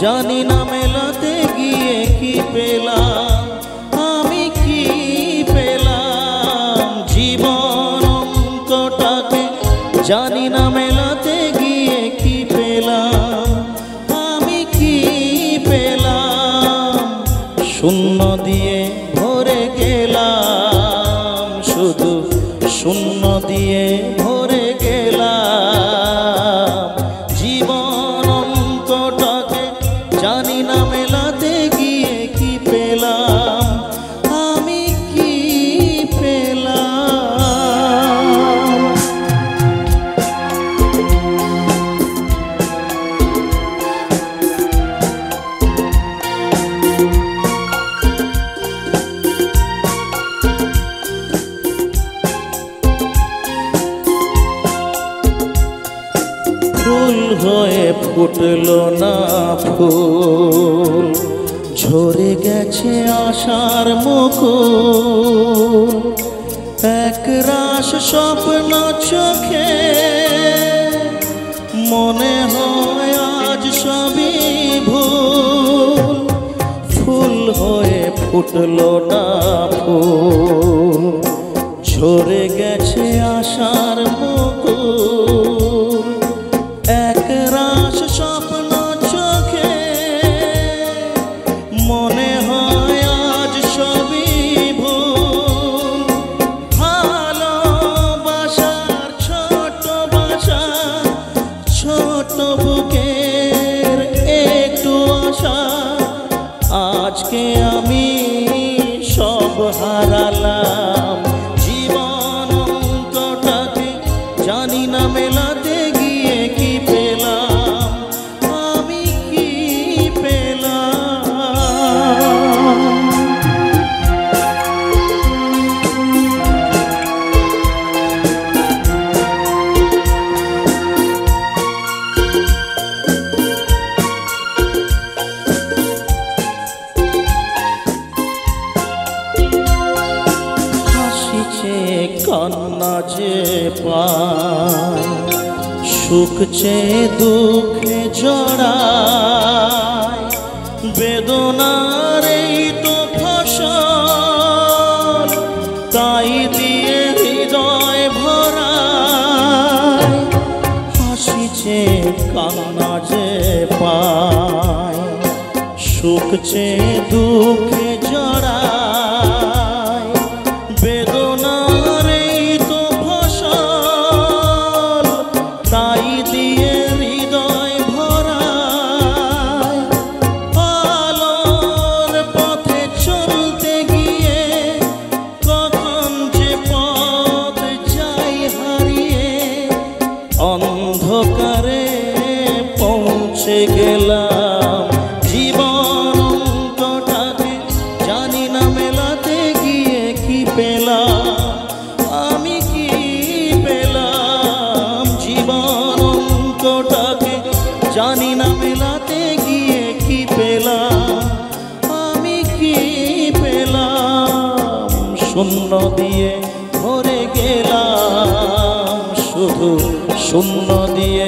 জানি না মেলাতে গিয়ে কি পেলাম, আমি কি পেলাম জীবন অঙ্কটাকে। জানি না মেলাতে গিয়ে কি পেলাম, আমি কি পেলাম। শূন্য দিয়ে ভরে গেলাম, শুধু শূন্য দিয়ে ভরে গেলাম জীবন অঙ্কটাকে। জানি না মেলাতে গিয়ে কি পেলাম, আমি কি পেলাম। ফুল হয়ে ফুটলো না ফুল, ঝরে গেছে আশার মুকুল। একরাশ স্বপ্ন চোখে, মনে হয় আজ সবই ভুল। ফুল হয়ে ফুটলো না ফুল, ঝরে গেছে আশার মুকুল। একরাশ স্বপ্ন চোখে, মনে হয় আজ সবই ভুল। ভালোবাসার ছোট বাসা, ছোট বুকের একটু আশা, আজকে আমি সব হারালাম জীবন অঙ্কটাকে। জানি না মেলাতে গিয়ে কি পেলাম, আমি কি পেলাম। হাসিছে কান্না যে পায়, সুখ চেয়ে দুঃখে জড়ায়। বেদনার এই তো ফসল, তাই দিয়ে হৃদয় ভরায়। হাসিছে কান্না যে পায়, সুখ চেয়ে দুঃখে জড়ায়। বেদনার এই তো ফসল, তাই দিয়ে হৃদয় ভরায়। আলোর পথে চলতে গিয়ে কখন যে পথ যাই হারিয়ে, অন্ধকারে পৌঁছে গেলাম জীবন অঙ্কটাকে। জানি না মেলাতে গিয়ে কি পেলাম, আমি কি পেলাম জীবন অঙ্কটাকে। জানি না মেলাতে গিয়ে কি পেলাম, আমি কি পেলাম। শূন্য দিয়ে ভরে গেলাম, শুধু শূন্য দিয়ে